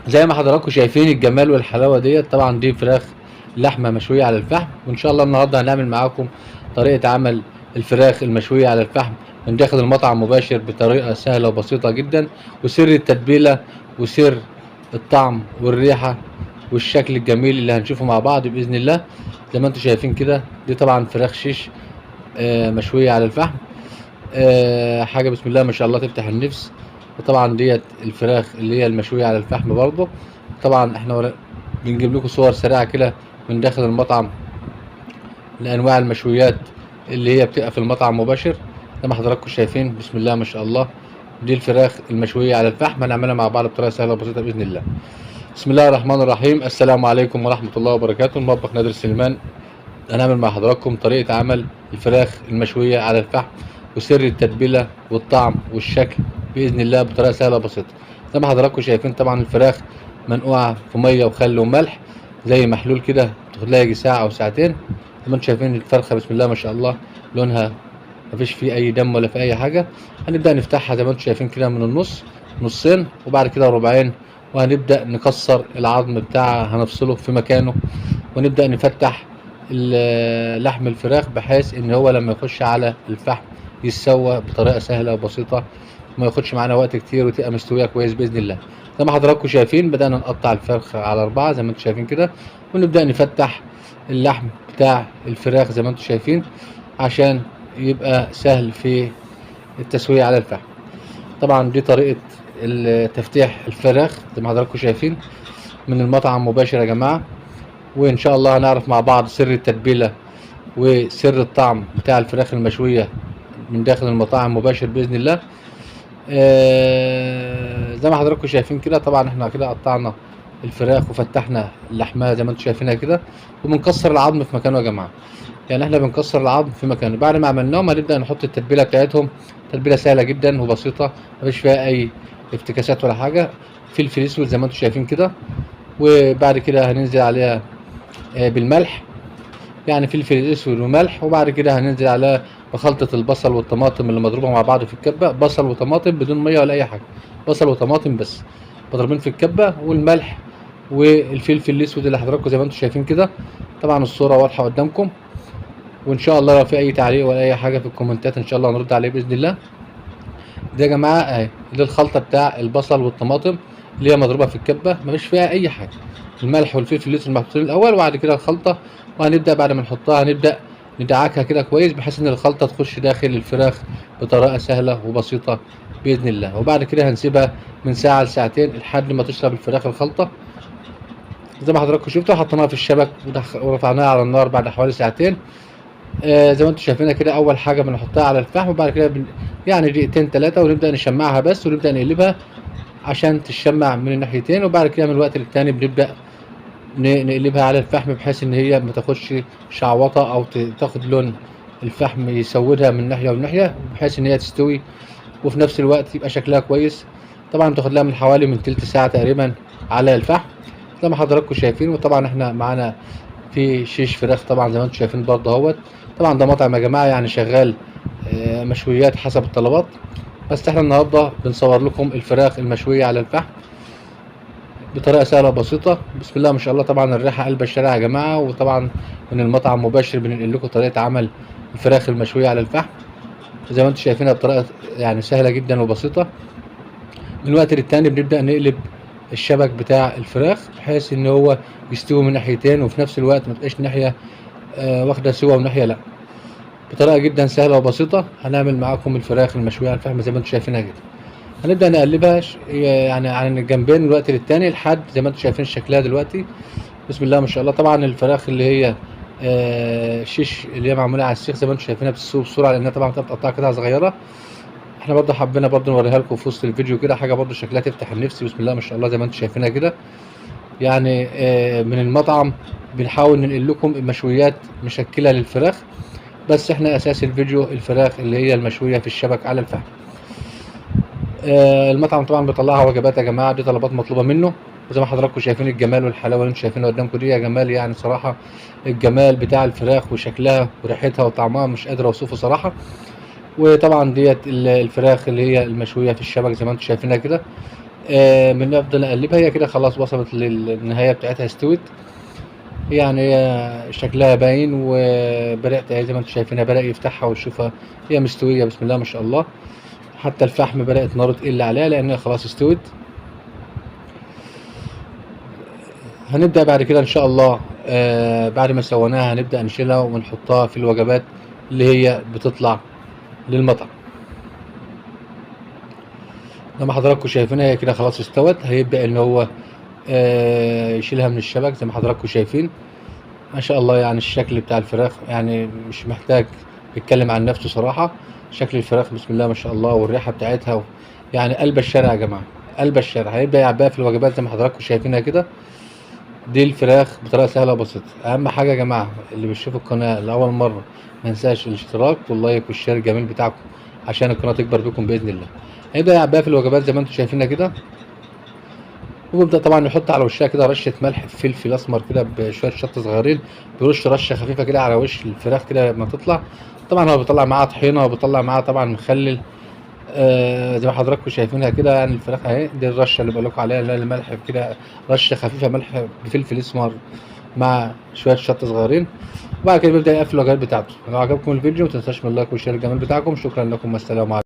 زي ما حضراتكم شايفين الجمال والحلاوه ديت، طبعا دي فراخ لحمه مشويه على الفحم. وان شاء الله النهارده هنعمل معاكم طريقه عمل الفراخ المشويه على الفحم من داخل المطعم مباشر بطريقه سهله وبسيطه جدا، وسر التتبيله وسر الطعم والريحه والشكل الجميل اللي هنشوفه مع بعض باذن الله. زي ما انتم شايفين كده، دي طبعا فراخ شيش مشويه على الفحم. حاجه بسم الله ما شاء الله تفتح النفس. وطبعا ديت الفراخ اللي هي المشويه على الفحم برضه. طبعا احنا بنجيب لكم صور سريعه كده من داخل المطعم لانواع المشويات اللي هي بتبقى في المطعم مباشر. زي ما حضراتكم شايفين بسم الله ما شاء الله، دي الفراخ المشويه على الفحم هنعملها مع بعض بطريقه سهله وبسيطه باذن الله. بسم الله الرحمن الرحيم. السلام عليكم ورحمه الله وبركاته. المطبخ نادر سليمان. هنعمل مع حضراتكم طريقة عمل الفراخ المشوية على الفحم وسر التتبيلة والطعم والشكل بإذن الله بطريقة سهلة وبسيطة. زي ما حضراتكم شايفين طبعا الفراخ منقوعة في مية وخل وملح زي محلول كده، بتاخد لها يجي ساعة أو ساعتين. زي ما انتم شايفين الفرخة بسم الله ما شاء الله لونها مفيش فيه أي دم ولا في أي حاجة. هنبدأ نفتحها زي ما انتم شايفين كده من النص نصين وبعد كده ربعين، وهنبدأ نكسر العظم بتاعها هنفصله في مكانه، ونبدأ نفتح لحم الفراخ بحيث ان هو لما يخش على الفحم يتسوى بطريقه سهله وبسيطه، ما ياخدش معانا وقت كتير وتبقى مستويه كويس باذن الله. زي ما حضراتكم شايفين بدانا نقطع الفرخه على 4 زي ما انتم شايفين كده، ونبدا نفتح اللحم بتاع الفراخ زي ما انتم شايفين عشان يبقى سهل في التسويه على الفحم. طبعا دي طريقه تفتيح الفراخ زي ما حضراتكم شايفين من المطعم مباشر يا جماعه. وان شاء الله هنعرف مع بعض سر التتبيله وسر الطعم بتاع الفراخ المشويه من داخل المطاعم مباشر باذن الله. زي ما حضراتكم شايفين كده طبعا احنا كده قطعنا الفراخ وفتحنا لحمها زي ما انتم شايفينها كده، وبنكسر العظم في مكانه يا جماعه. يعني احنا بنكسر العظم في مكانه. بعد ما عملناهم هنبدا نحط التتبيله بتاعتهم. تتبيله سهله جدا وبسيطه مفيش فيها اي افتكاسات ولا حاجه. فلفل اسود زي ما انتم شايفين كده، وبعد كده هننزل عليها بالملح، يعني فلفل اسود وملح. وبعد كده هننزل عليها بخلطة البصل والطماطم اللي مضروبة مع بعض في الكبة. بصل وطماطم بدون مية ولا أي حاجة، بصل وطماطم بس مضروبين في الكبة، والملح والفلفل الأسود اللي حضراتكم زي ما انتم شايفين كده. طبعا الصورة واضحة قدامكم. وإن شاء الله لو في أي تعليق ولا أي حاجة في الكومنتات إن شاء الله هنرد عليه بإذن الله. دي يا جماعة أهي دي الخلطة بتاع البصل والطماطم اللي هي مضروبة في الكبة مفيش فيها أي حاجة. الملح والفلفل الأسود محطوطين الأول وبعد كده الخلطة. وهنبدأ بعد ما نحطها هنبدأ ندعكها كده كويس بحيث إن الخلطة تخش داخل الفراخ بطريقة سهلة وبسيطة بإذن الله. وبعد كده هنسيبها من ساعة لساعتين لحد ما تشرب الفراخ الخلطة. زي ما حضراتكم شفتوا حطيناها في الشبك ورفعناها على النار بعد حوالي ساعتين. زي ما انتم شايفينها كده. اول حاجه بنحطها على الفحم وبعد كده يعني دقيقتين 3 ونبدا نشمعها بس ونبدا نقلبها عشان تشمع من الناحيتين. وبعد كده من الوقت للتاني بنبدا نقلبها على الفحم بحيث ان هي ما تاخدش شعوطه او تاخد لون الفحم يسودها من ناحيه ومن ناحيه، بحيث ان هي تستوي وفي نفس الوقت يبقى شكلها كويس. طبعا بتاخد لها من حوالي من تلت ساعه تقريبا على الفحم زي ما حضراتكم شايفين. وطبعا احنا معانا في شيش فراخ طبعا زي ما انتم شايفين برضه اهوت. طبعا ده مطعم يا جماعه يعني شغال مشويات حسب الطلبات، بس احنا النهارده بنصور لكم الفراخ المشويه على الفحم بطريقه سهله وبسيطه. بسم الله ما شاء الله. طبعا الريحه قلب الشارع يا جماعه. وطبعا من المطعم مباشر بننقل لكم طريقه عمل الفراخ المشويه على الفحم زي ما انتم شايفينها بطريقه يعني سهله جدا وبسيطه. من وقت للتاني بنبدا نقلب الشبك بتاع الفراخ بحيث ان هو يستوي من ناحيتين وفي نفس الوقت ما تبقاش ناحيه واخده سوا وناحيه لا. بطريقه جدا سهله وبسيطه هنعمل معاكم الفراخ المشويه على الفحم زي ما انتم شايفينها كده. هنبدا نقلبها يعني عن الجنبين من الوقت للتاني لحد زي ما انتم شايفين شكلها دلوقتي. بسم الله ما شاء الله. طبعا الفراخ اللي هي شيش اللي هي معموله على السيخ زي ما انتم شايفينها بتستوي بسرعه لانها طبعا بتقطع قطع صغيره. احنا برضه حبينا برضه نوريها لكم في وسط الفيديو كده حاجه برضه شكلها تفتح النفس. بسم الله ما شاء الله زي ما انتم شايفينها كده. يعني من المطعم بنحاول ننقل لكم المشويات مشكله للفراخ، بس احنا اساس الفيديو الفراخ اللي هي المشويه في الشبك على الفحم. المطعم طبعا بيطلعها وجبات يا جماعه، دي طلبات مطلوبه منه. وزي ما حضراتكم شايفين الجمال والحلاوه اللي انتم شايفينها قدامكم دي يا جمال، يعني صراحه الجمال بتاع الفراخ وشكلها وريحتها وطعمها مش قادر اوصفه صراحه. وطبعا ديت الفراخ اللي هي المشويه في الشبك زي ما انتم شايفينها كده. بنفضل نقلبها، هي كده خلاص وصلت للنهاية بتاعتها، استوت. يعني شكلها باين، وبدأت زي ما انتم شايفينها بدأ يفتحها ويشوفها، هي مستوية بسم الله ما شاء الله. حتى الفحم بدأت ناره تقل عليها لأنها خلاص استوت. هنبدأ بعد كده إن شاء الله بعد ما سويناها هنبدأ نشيلها ونحطها في الوجبات اللي هي بتطلع للمطعم. زي ما حضراتكم شايفينها هي كده خلاص استوت. هيبدأ إن هو يشيلها من الشبك زي ما حضراتكم شايفين. ما شاء الله، يعني الشكل بتاع الفراخ يعني مش محتاج يتكلم عن نفسه صراحة. شكل الفراخ بسم الله ما شاء الله، والريحة بتاعتها يعني قلب الشارع يا جماعة، قلب الشارع. هيبدأ يعبيها في الوجبات زي ما حضراتكم شايفينها كده. دي الفراخ بطريقة سهلة وبسيطة. أهم حاجة يا جماعة اللي بيشوف القناة لأول مرة ما ينساش الاشتراك واللايك والشير الجميل بتاعكم عشان القناة تكبر بكم بإذن الله. هيبدأ يعبيها في الوجبات زي ما انتم شايفينها كده، وبيبدأ طبعا يحط على وشها كده رشة ملح فلفل أسمر كده بشوية شطة صغيرين، بيرش رشة خفيفة كده على وش الفراخ كده لما تطلع. طبعا هو بيطلع معاها طحينة وبيطلع معاها طبعا مخلل. زي ما حضراتكم شايفينها كده، يعني الفراخ اهي. دي الرشة اللي بقولكوا عليها اللي هي الملح كده، رشة خفيفة ملح بفلفل أسمر مع شوية شطة صغيرين. وبعد كده بيبدأ يقفل الوجبات بتاعته. لو عجبكم الفيديو متنساش من اللايك والشير الجميل بتاعكم. شكرا لكم والسلام عليكم.